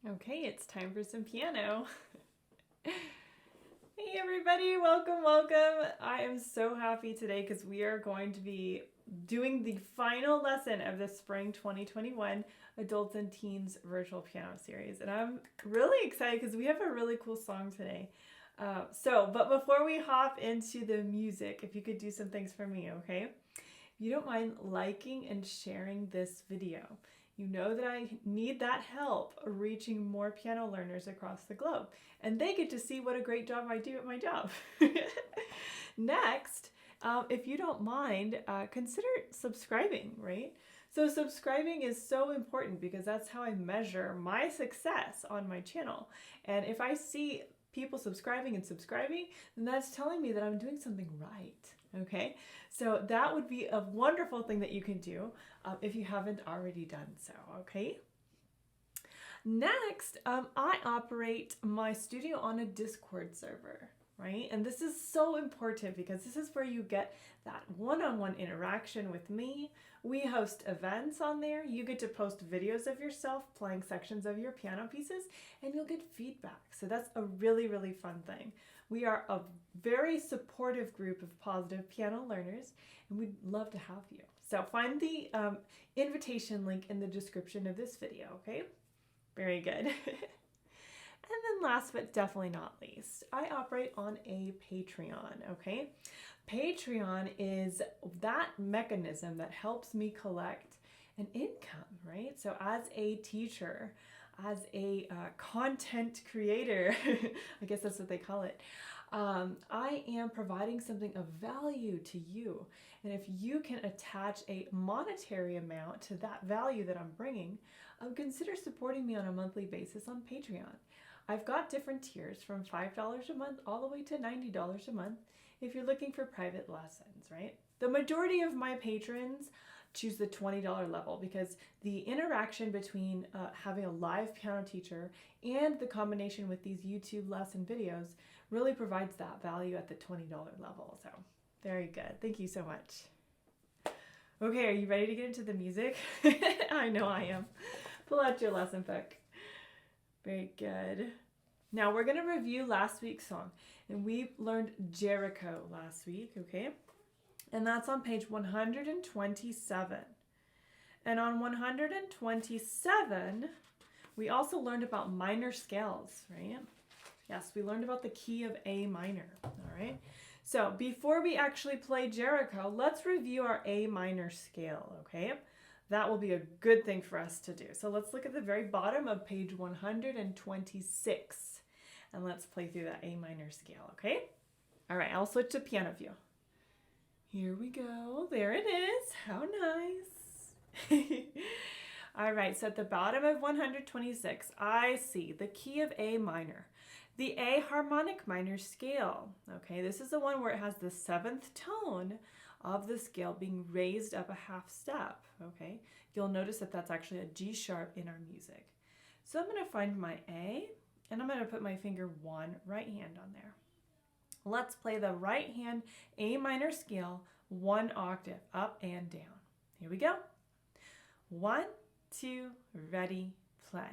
Okay, it's time for some piano. Hey everybody, welcome. I am so happy today because we are going to be doing the final lesson of the Spring 2021 Adults and Teens Virtual Piano Series. And I'm really excited because we have a really cool song today. But before we hop into the music, if you could do some things for me, okay? If you don't mind liking and sharing this video. You know that I need that help reaching more piano learners across the globe. And they get to see what a great job I do at my job. Next, if you don't mind, consider subscribing, right? So subscribing is so important because that's how I measure my success on my channel. And if I see people subscribing, then that's telling me that I'm doing something right, okay? So that would be a wonderful thing that you can do if you haven't already done so, okay? Next, I operate my studio on a Discord server, right? And this is so important because this is where you get that one-on-one interaction with me. We host events on there. You get to post videos of yourself playing sections of your piano pieces, and you'll get feedback. So that's a really, really fun thing. We are a very supportive group of positive piano learners, and we'd love to have you. So find the invitation link in the description of this video, okay? Very good. And then last but definitely not least, I operate on a Patreon, okay? Patreon is that mechanism that helps me collect an income, right? So as a teacher, as a content creator, I guess that's what they call it, I am providing something of value to you. And if you can attach a monetary amount to that value that I'm bringing, consider supporting me on a monthly basis on Patreon. I've got different tiers from $5 a month all the way to $90 a month if you're looking for private lessons, right? The majority of my patrons choose the $20 level because the interaction between having a live piano teacher and the combination with these YouTube lesson videos really provides that value at the $20 level. So very good. Thank you so much. Okay, are you ready to get into the music? I know I am. Pull out your lesson book. Very good. Now we're going to review last week's song. And we learned Jericho last week, okay? And that's on page 127. And on 127, we also learned about minor scales, right? Yes, we learned about the key of A minor, all right? So before we actually play Jericho, let's review our A minor scale, okay? That will be a good thing for us to do. So let's look at the very bottom of page 126. And let's play through that A minor scale, okay? All right, I'll switch to piano view. Here we go. There it is. How nice. All right, so at the bottom of 126, I see the key of A minor, the A harmonic minor scale. Okay, this is the one where it has the 7th tone of the scale being raised up a half step. Okay, you'll notice that that's actually a G sharp in our music. So I'm going to find my A, and I'm going to put my finger 1 right hand on there. Let's play the right hand A minor scale 1 octave up and down. Here we go. 1, 2, ready, play.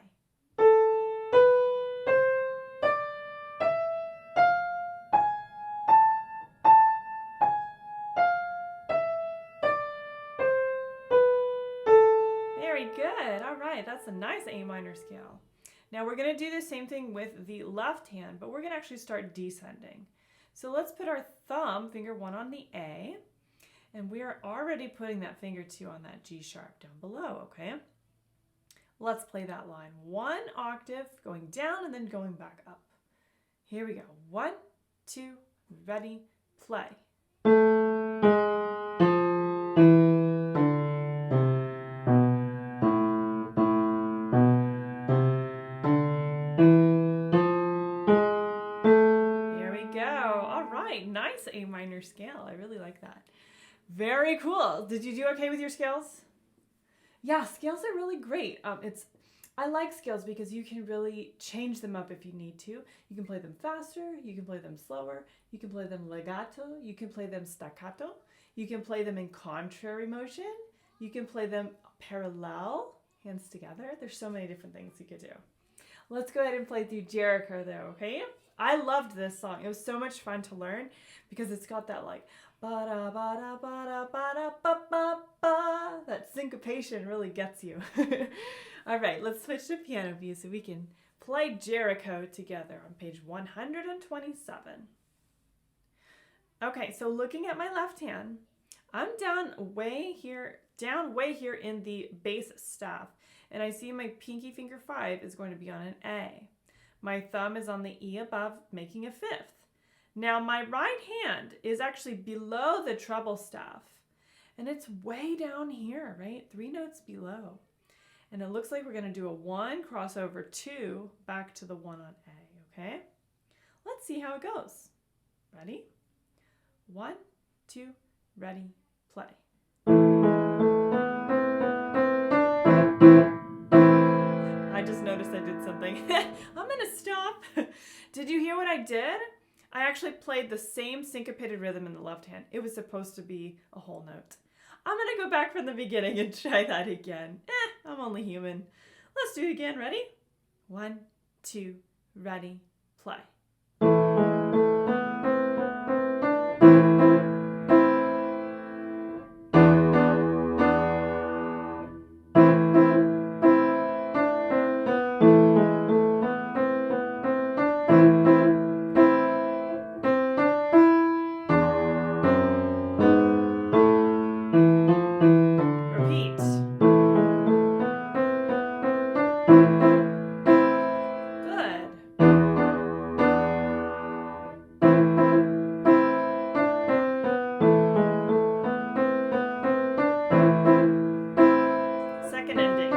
Very good. All right, that's a nice A minor scale. Now we're going to do the same thing with the left hand, but we're going to actually start descending. So let's put our thumb, finger 1 on the A, and we are already putting that finger 2 on that G sharp down below, okay? Let's play that line. 1 octave, going down and then going back up. Here we go. 1, 2, ready, play. Nice A minor scale. I really like that. Very cool. Did you do okay with your scales? Yeah, scales are really great. I like scales because you can really change them up if you need to. You can play them faster, you can play them slower, you can play them legato, you can play them staccato, you can play them in contrary motion, you can play them parallel, hands together. There's so many different things you could do. Let's go ahead and play through Jericho though, okay? I loved this song. It was so much fun to learn because it's got that like ba-da ba-da ba-da ba-da ba-ba-ba. That syncopation really gets you. All right, let's switch to piano view so we can play Jericho together on page 127. Okay, so looking at my left hand, I'm down way here in the bass staff, and I see my pinky finger 5 is going to be on an A. My thumb is on the E above, making a 5th. Now my right hand is actually below the treble staff, and it's way down here, right? 3 notes below. And it looks like we're going to do a 1 crossover 2 back to the 1 on A, okay? Let's see how it goes. Ready? 1, 2, ready, play. I just noticed I did something. I'm gonna stop. Did you hear what I did? I actually played the same syncopated rhythm in the left hand. It was supposed to be a whole note. I'm gonna go back from the beginning and try that again. I'm only human. Let's do it again. Ready? 1, 2, ready, play. Repeat. Good. Second ending.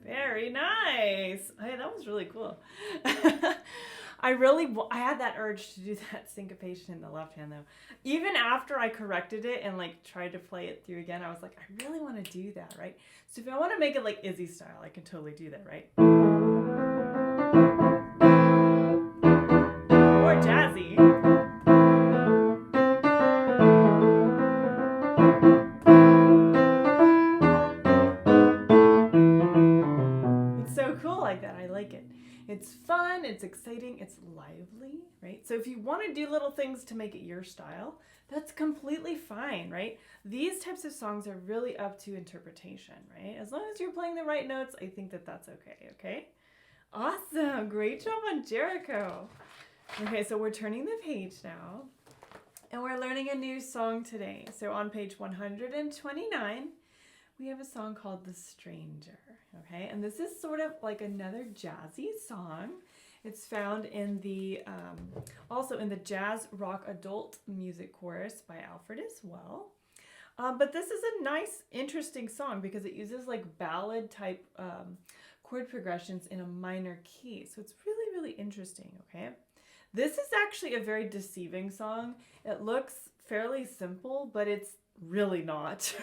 Very nice. Hey, that was really cool. I had that urge to do that syncopation in the left hand though. Even after I corrected it and like tried to play it through again, I was like, I really want to do that, right? So if I want to make it like Izzy style, I can totally do that, right? Or jazzy. It's so cool like that. I like it. It's fun, it's exciting, it's lively, right? So if you want to do little things to make it your style, that's completely fine, right? These types of songs are really up to interpretation, right? As long as you're playing the right notes, I think that that's okay, okay? Awesome, great job on Jericho. Okay, so we're turning the page now, and we're learning a new song today. So on page 129, we have a song called The Stranger, okay? And this is sort of like another jazzy song. It's found in the, also in the Jazz Rock Adult Music Chorus by Alfred as well. But this is a nice, interesting song because it uses like ballad type chord progressions in a minor key. So it's really, really interesting, okay? This is actually a very deceiving song. It looks fairly simple, but it's really not.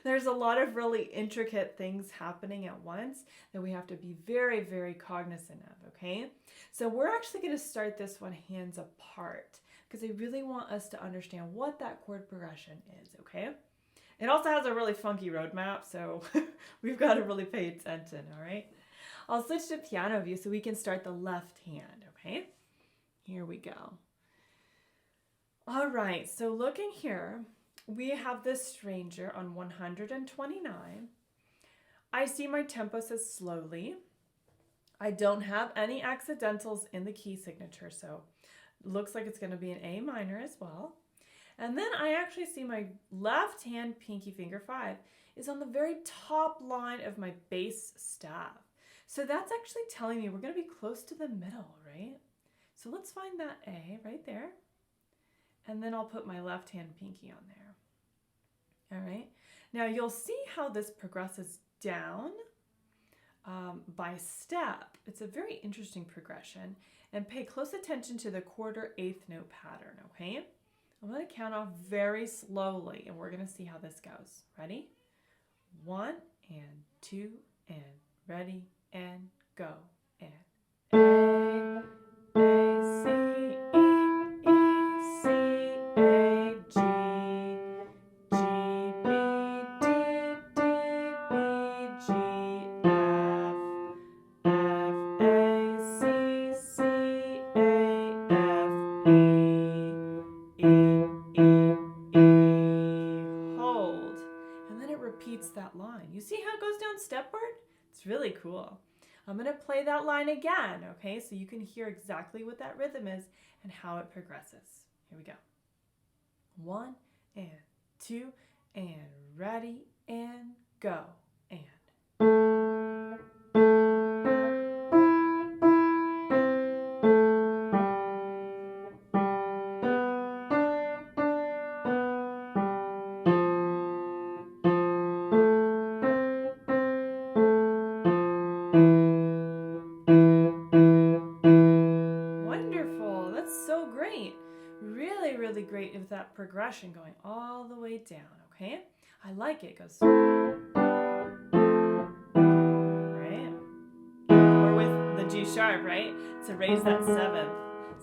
There's a lot of really intricate things happening at once that we have to be very, very cognizant of, okay? So we're actually going to start this one hands apart because I really want us to understand what that chord progression is, okay? It also has a really funky roadmap, so we've got to really pay attention, all right? I'll switch to piano view so we can start the left hand, okay? Here we go. All right, so looking here, we have this Stranger on 129. I see my tempo says slowly. I don't have any accidentals in the key signature, so it looks like it's going to be an A minor as well. And then I actually see my left hand pinky finger 5 is on the very top line of my bass staff. So that's actually telling me we're going to be close to the middle, right? So let's find that A right there. And then I'll put my left hand pinky on there. All right. Now you'll see how this progresses down by step. It's a very interesting progression. And pay close attention to the quarter eighth note pattern, okay? I'm going to count off very slowly, and we're going to see how this goes. Ready? 1 and 2 and ready and go. And A, C, E, sound stepward? It's really cool. I'm going to play that line again, okay? So you can hear exactly what that rhythm is and how it progresses. Here we go. 1 and 2 and ready and go and. Wonderful. That's so great. Really, really great with that progression going all the way down, okay? I like it. It goes right? Or with the G sharp, right? To raise that seventh.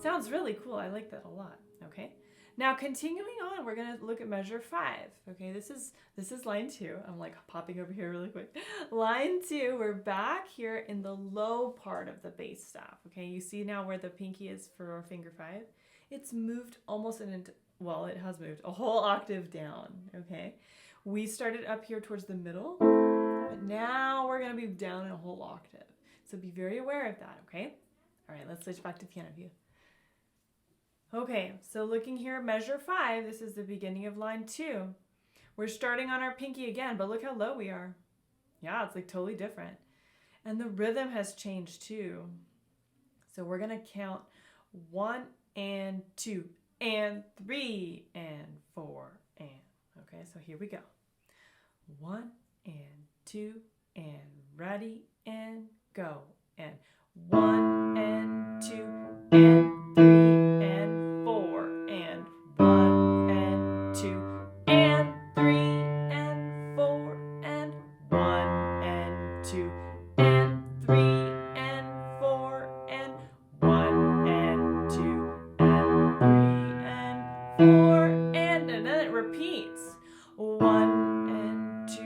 Sounds really cool. I like that a lot, okay? Now continuing on, we're going to look at measure 5. Okay, this is line 2. I'm like popping over here really quick. Line 2, we're back here in the low part of the bass staff. Okay, you see now where the pinky is for our finger 5? It's moved almost well, it has moved a whole octave down. Okay, we started up here towards the middle, but now we're going to be down in a whole octave. So be very aware of that, okay? All right, let's switch back to piano view. Okay, so looking here at measure 5, this is the beginning of line 2. We're starting on our pinky again, but look how low we are. Yeah, it's like totally different. And the rhythm has changed too. So we're going to count 1 and 2 and 3 and 4 and. Okay, so here we go. 1 and 2 and ready and go. And 1 and 2 and 3 and 4 and 1 and 2 and 3 and 4 and 1 and 2 and 3 and 4 and 1 and 2 and 3 and 4 and then it repeats. 1 and 2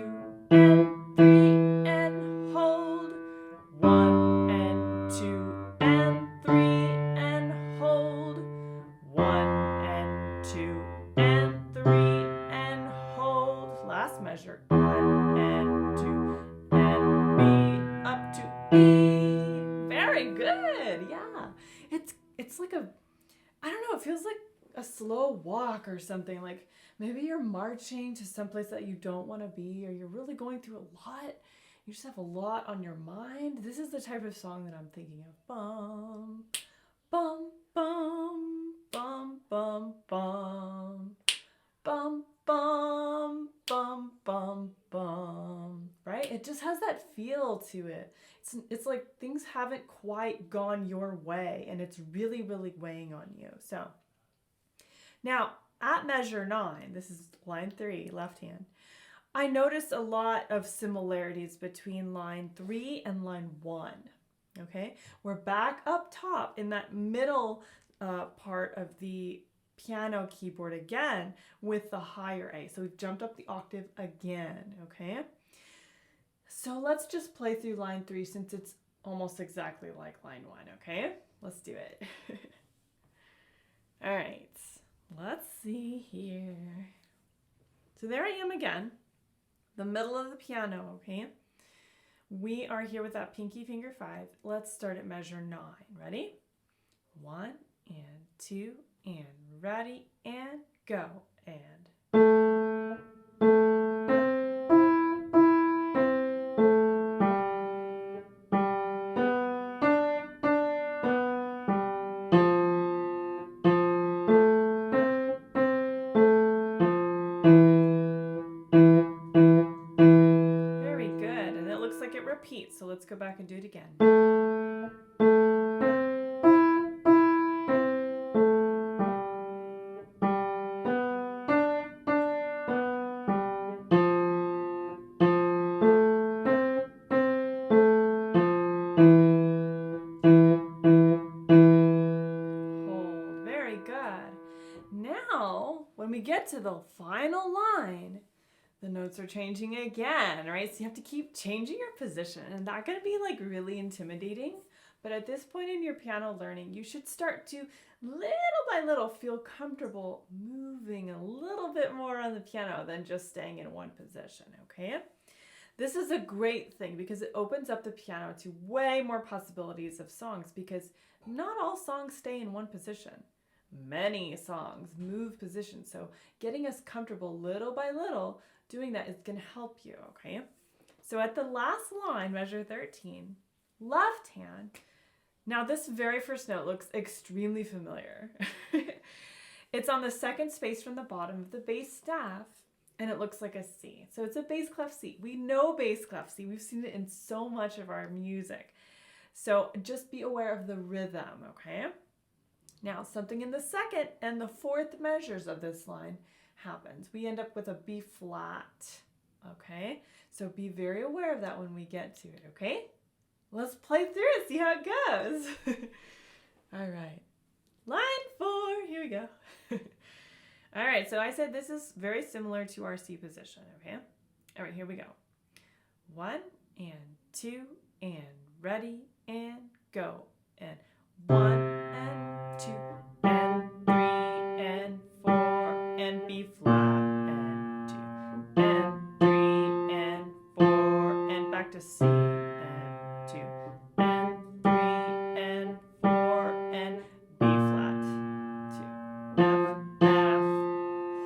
and 3 and hold. 1 and 2 and 3 and hold. 1 and 2 and 3 and hold. Last measure. 1 and 2 and B up to E. Very good. Yeah. It's like I don't know, it feels like a slow walk or something. Like maybe you're marching to someplace that you don't want to be, or you're really going through a lot. You just have a lot on your mind. This is the type of song that I'm thinking of. Bum, bum, bum, bum, bum, bum, bum, bum, bum, bum, bum. Right? It just has that feel to it. It's like things haven't quite gone your way, and it's really, really weighing on you. So now at measure 9, this is line 3, left hand. I noticed a lot of similarities between line 3 and line 1. Okay, we're back up top in that middle part of the piano keyboard again with the higher A. So we've jumped up the octave again. Okay, so let's just play through line 3 since it's almost exactly like line 1. Okay, let's do it. All right, let's see here. So there I am again. The middle of the piano, okay? We are here with that pinky finger 5. Let's start at measure 9. Ready? 1 and 2 and ready and go and. Very good, and it looks like it repeats, so let's go back and do it again. Hold. Very good. Now, when we get to the final line, the notes are changing again, right? So you have to keep changing your position, and that's going to be like really intimidating. But at this point in your piano learning, you should start to little by little feel comfortable moving a little bit more on the piano than just staying in one position, okay? This is a great thing because it opens up the piano to way more possibilities of songs because not all songs stay in one position. Many songs move positions, so getting us comfortable little by little doing that is going to help you, okay? So at the last line, measure 13, left hand. Now this very first note looks extremely familiar. It's on the second space from the bottom of the bass staff, and it looks like a C. So it's a bass clef C. We know bass clef C. We've seen it in so much of our music. So just be aware of the rhythm, okay? Now, something in the second and the fourth measures of this line happens. We end up with a B flat, okay? So be very aware of that when we get to it, okay? Let's play through it, see how it goes. All right. Line 4, here we go. All right, so I said this is very similar to our C position, okay? All right, here we go. 1 and 2 and ready and go. And 1 and 2 and 3 and 4 and B flat and 2 and 3 and 4 and back to C and 2 and 3 and 4 and B flat 2 F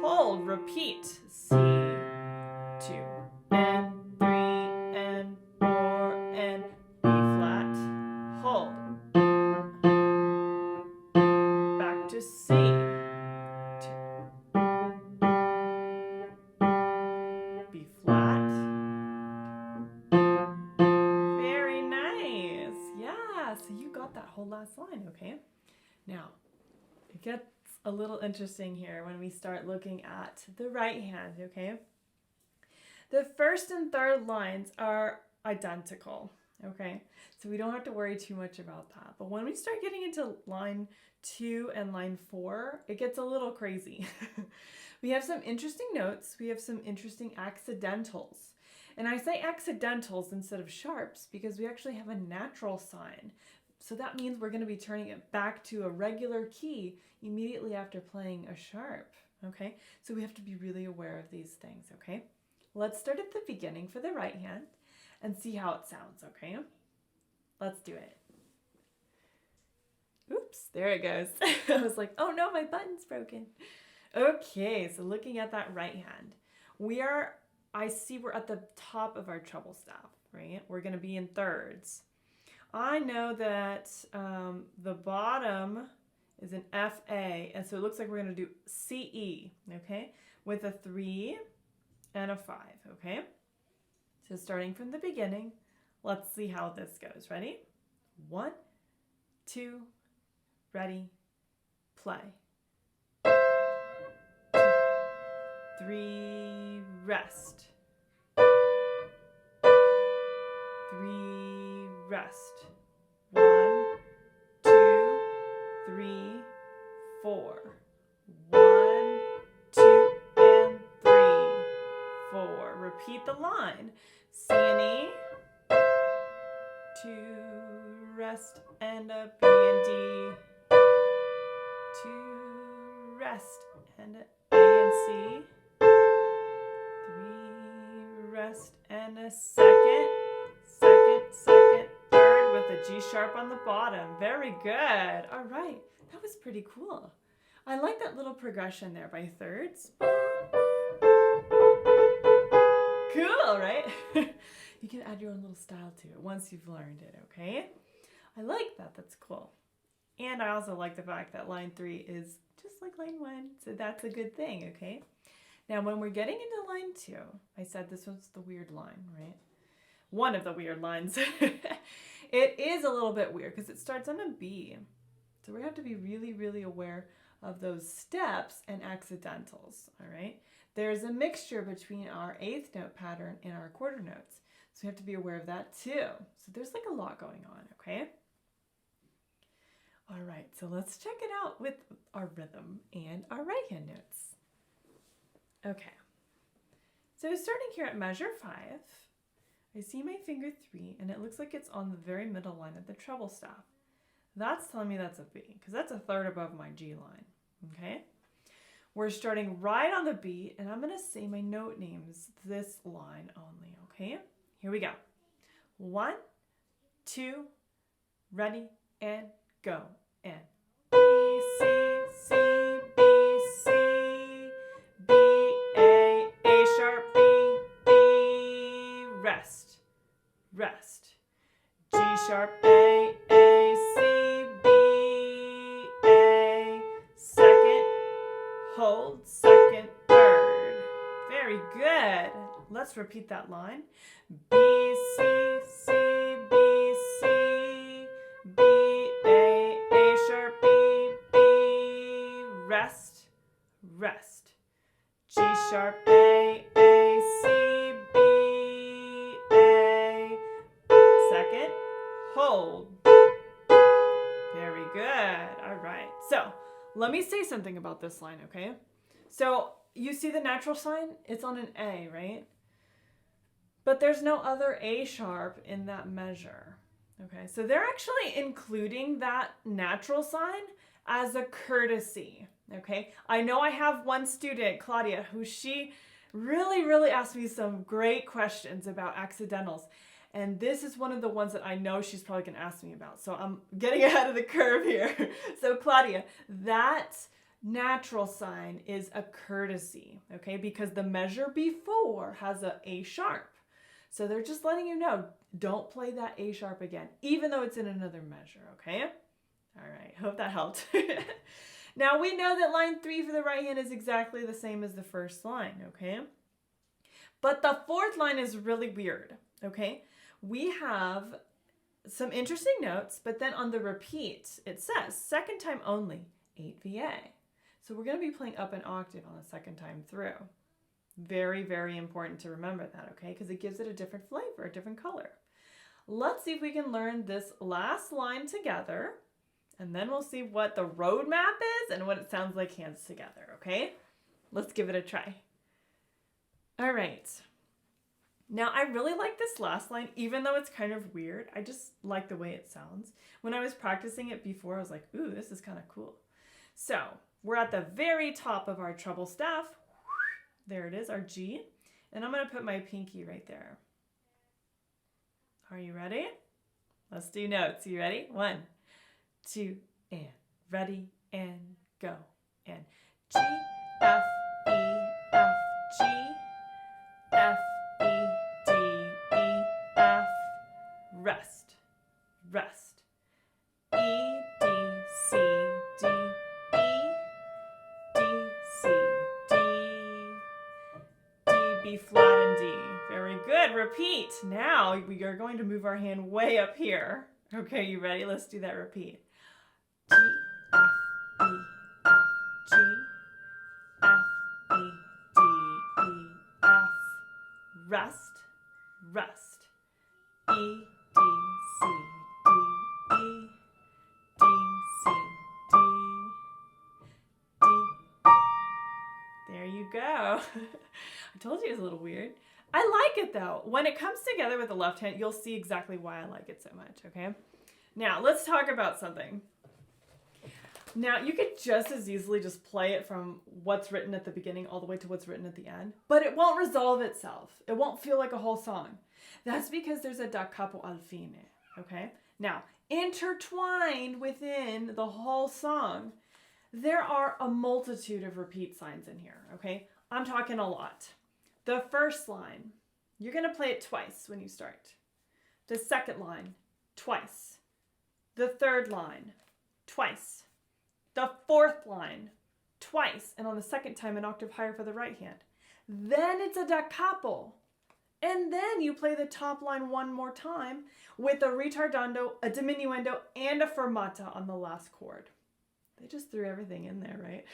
hold repeat C 2 and 3 and 4 and B flat hold back to C 2 B flat. Very nice. Yeah, so you got that whole last line, okay? Now, it gets a little interesting here when we start looking at the right hand, okay? The first and third lines are identical, okay? So we don't have to worry too much about that. But when we start getting into line 2 and line 4, it gets a little crazy. We have some interesting notes. We have some interesting accidentals. And I say accidentals instead of sharps because we actually have a natural sign. So that means we're going to be turning it back to a regular key immediately after playing a sharp, okay? So we have to be really aware of these things, okay? Let's start at the beginning for the right hand and see how it sounds, okay? Let's do it. Oops, there it goes. I was like, oh no, my button's broken. Okay, so looking at that right hand, I see we're at the top of our treble staff, right? We're going to be in thirds. I know that the bottom is an FA, and so it looks like we're going to do CE, okay, with a 3 and a 5, okay? So starting from the beginning, let's see how this goes. Ready? 1, 2, ready, play. 2, 3, rest. 3, rest. 1, 2, 3, 4. 1, 2, and 3, 4. Repeat the line. C and E. 2, rest, and a B and D. 2, rest, and a A and C. 3, rest, and a second, third with a G sharp on the bottom. Very good. All right, that was pretty cool. I like that little progression there by thirds. Cool, right? You can add your own little style to it once you've learned it, okay? I like that. That's cool. And I also like the fact that line 3 is just like line 1, so that's a good thing, okay? Now, when we're getting into line 2, I said this was the weird line, right? One of the weird lines. It is a little bit weird because it starts on a B. So we have to be really, really aware of those steps and accidentals, all right? There's a mixture between our 8th note pattern and our quarter notes. So we have to be aware of that too. So there's like a lot going on, okay? All right, so let's check it out with our rhythm and our right hand notes. Okay, so starting here at measure 5, I see my finger 3 and it looks like it's on the very middle line of the treble staff. That's telling me that's a B because that's a third above my G line, okay? We're starting right on the beat and I'm gonna say my note names this line only, okay? Here we go. 1, 2, ready, and go. And B, C, C, B, C, B, A sharp, B, rest, rest. G sharp, A, C, B, A, second, hold, second, third. Very good. Let's repeat that line. B, C, C, B, C, B, A sharp, B, rest, rest. G sharp, A, C, B, A, second, hold. Very good. All right. So let me say something about this line, okay? So you see the natural sign? It's on an A, right? But there's no other A sharp in that measure. Okay, so they're actually including that natural sign as a courtesy. Okay, I know I have one student, Claudia, who she really asked me some great questions about accidentals. And this is one of the ones that I know she's probably going to ask me about. So I'm getting ahead of the curve here. So Claudia, that natural sign is a courtesy, okay? Because the measure before has an A sharp. So they're just letting you know, don't play that A sharp again, even though it's in another measure, okay? All right, hope that helped. Now we know that line 3 for the right hand is exactly the same as the first line, okay? But the fourth line is really weird, okay? We have some interesting notes, but then on the repeat, it says second time only, 8 VA. So we're going to be playing up an octave on the second time through. Very important to remember that, okay? Because it gives it a different flavor, a different color. Let's see if we can learn this last line together, and then we'll see what the roadmap is and what it sounds like hands together, okay? Let's give it a try. All right. Now, I really like this last line, even though it's kind of weird. I just like the way it sounds. When I was practicing it before, I was like, ooh, this is kind of cool. So we're at the very top of our treble staff. There it is, our G. And I'm going to put my pinky right there. Are you ready? Let's do notes. You ready? 1, 2, and ready, and go. And G, F, E, F, G, F, E, D, E, F, rest, rest. E, D, C, D, E, D, C, D, D, B flat, and D. Very good. Repeat. Now we are going to move our hand way up here. Okay, you ready? Let's do that repeat. G, F, E, F, G, F, E, D, E, F, rest, rest. E, D, C, D, E, D, C, D, D. There you go. I told you it was a little weird. I like it though. When it comes together with the left hand, you'll see exactly why I like it so much, okay? Now, let's talk about something. Now, you could just as easily just play it from what's written at the beginning all the way to what's written at the end, but it won't resolve itself. It won't feel like a whole song. That's because there's a da capo al fine, okay? Now, intertwined within the whole song, there are a multitude of repeat signs in here, okay? I'm talking a lot. The first line, you're going to play it twice when you start. The second line, twice. The third line, twice. The fourth line, twice. And on the second time, an octave higher for the right hand. Then it's a da capo. And then you play the top line one more time with a ritardando, a diminuendo, and a fermata on the last chord. They just threw everything in there, right?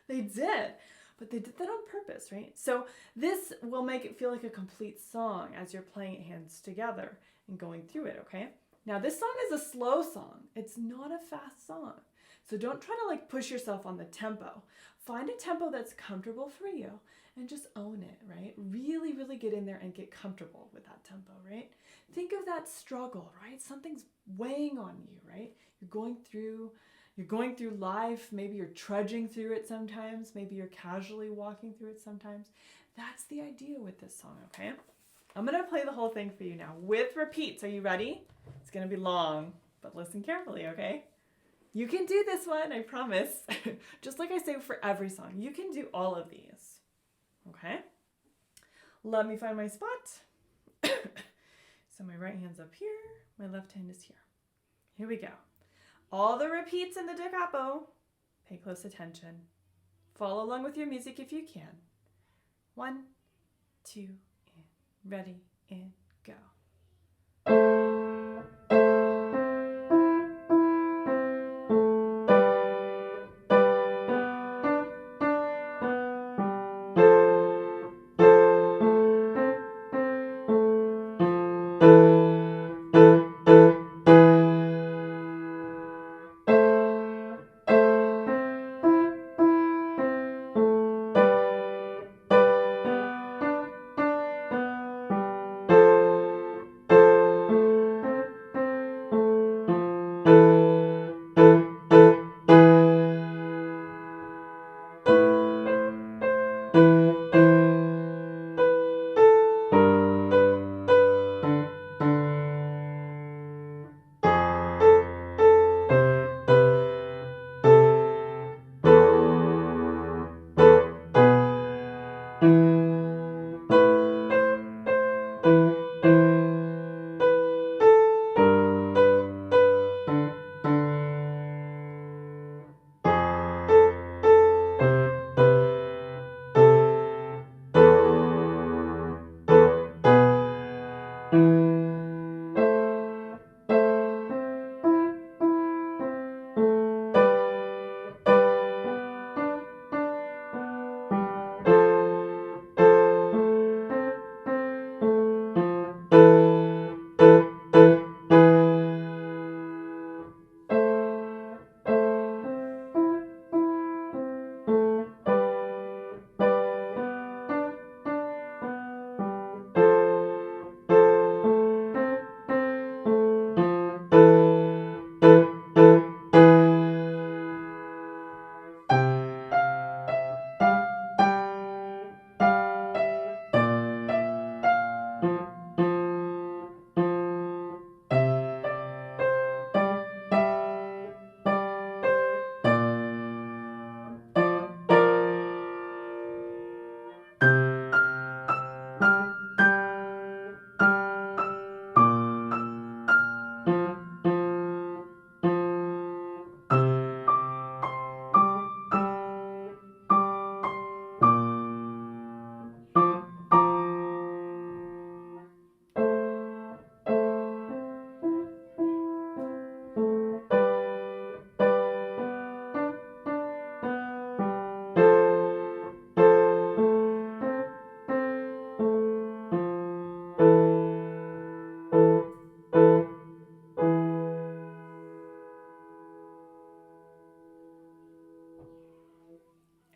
They did. But they did that on purpose, right? So this will make it feel like a complete song as you're playing it hands together and going through it, okay? Now this song is a slow song. It's not a fast song. So don't try to like push yourself on the tempo. Find a tempo that's comfortable for you and just own it, right? Really get in there and get comfortable with that tempo, right? Think of that struggle, right? Something's weighing on you, right? You're going through life. Maybe you're trudging through it sometimes. Maybe you're casually walking through it sometimes. That's the idea with this song, okay? I'm going to play the whole thing for you now with repeats. Are you ready? It's going to be long, but listen carefully, okay? You can do this one, I promise. Just like I say for every song, you can do all of these, okay? Let me find my spot. So my right hand's up here, my left hand is here. Here we go. All the repeats in the da capo. Pay close attention. Follow along with your music if you can. 1, 2, and ready, and go.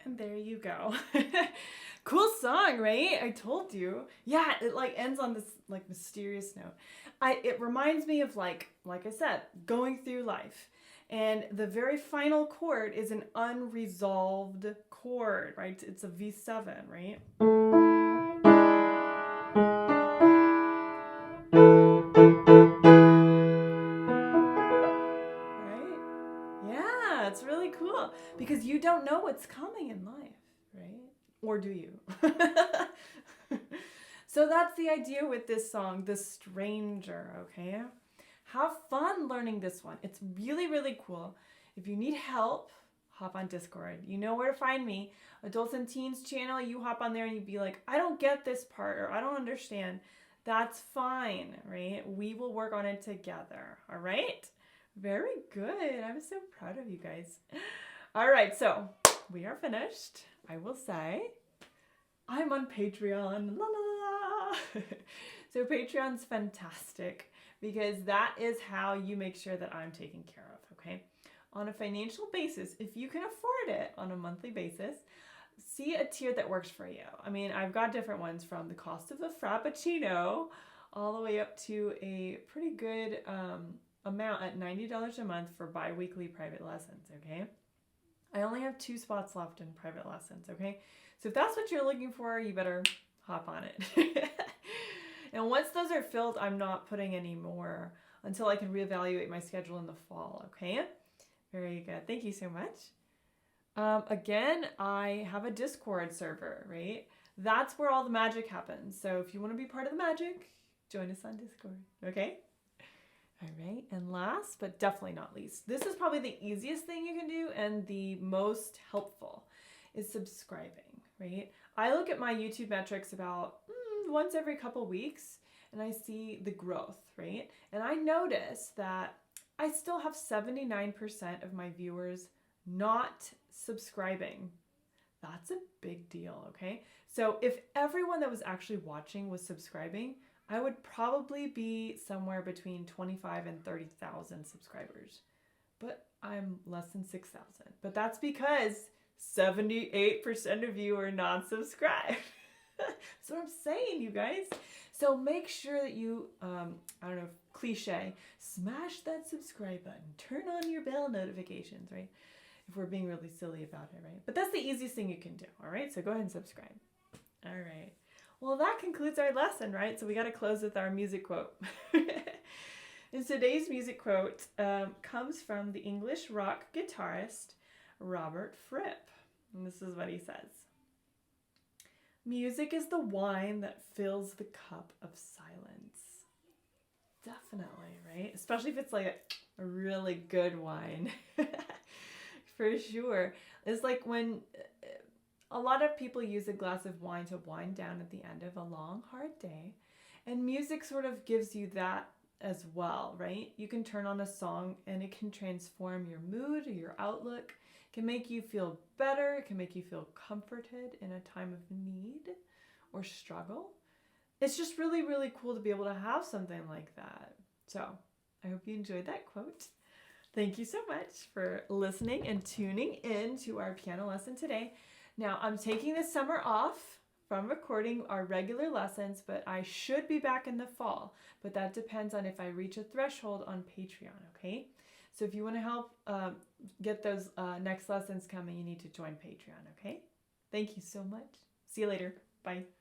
And there you go. Cool song, right? I told you. Yeah, it like ends on this like mysterious note. It reminds me of like I said, going through life. And the very final chord is an unresolved chord, right? It's a V7, right? Right? Yeah, it's really cool because you don't know what's coming in life, right? Or do you? So that's the idea with this song, The Stranger, okay? Have fun learning this one. It's really, really cool. If you need help, hop on Discord. You know where to find me. Adults and Teens channel, you hop on there and you'd be like, I don't get this part or I don't understand. That's fine, right? We will work on it together, all right? Very good. I'm so proud of you guys. All right, so we are finished. I will say I'm on Patreon. La, la, la. So Patreon's fantastic because that is how you make sure that I'm taken care of, okay? On a financial basis, if you can afford it on a monthly basis, see a tier that works for you. I mean, I've got different ones from the cost of a Frappuccino all the way up to a pretty good amount at $90 a month for bi-weekly private lessons, okay? I only have 2 spots left in private lessons, okay? So if that's what you're looking for, you better hop on it. And once those are filled, I'm not putting any more until I can reevaluate my schedule in the fall, okay? Very good. Thank you so much. Again, I have a Discord server, right? That's where all the magic happens. So if you want to be part of the magic, join us on Discord, okay? All right, and last but definitely not least, this is probably the easiest thing you can do and the most helpful is subscribing, right? I look at my YouTube metrics about once every couple weeks and I see the growth, right? And I notice that I still have 79% of my viewers not subscribing. That's a big deal, okay? So if everyone that was actually watching was subscribing, I would probably be somewhere between 25 and 30,000 subscribers. But I'm less than 6,000. But that's because 78% of you are not subscribed. That's what I'm saying, you guys. So make sure that you, I don't know, cliche, smash that subscribe button, turn on your bell notifications, right? If we're being really silly about it, right? But that's the easiest thing you can do, all right? So go ahead and subscribe. All right. Well, that concludes our lesson, right? So we got to close with our music quote. And today's music quote comes from the English rock guitarist Robert Fripp. And this is what he says. Music is the wine that fills the cup of silence. Definitely, right? Especially if it's like a really good wine. For sure. It's like when a lot of people use a glass of wine to wind down at the end of a long, hard day. And music sort of gives you that as well, right? You can turn on a song and it can transform your mood or your outlook. It can make you feel better. It can make you feel comforted in a time of need or struggle. It's just really, really cool to be able to have something like that. So I hope you enjoyed that quote. Thank you so much for listening and tuning in to our piano lesson today. Now, I'm taking this summer off from recording our regular lessons, but I should be back in the fall. But that depends on if I reach a threshold on Patreon, okay? So if you want to help get those next lessons coming, you need to join Patreon, okay? Thank you so much. See you later. Bye.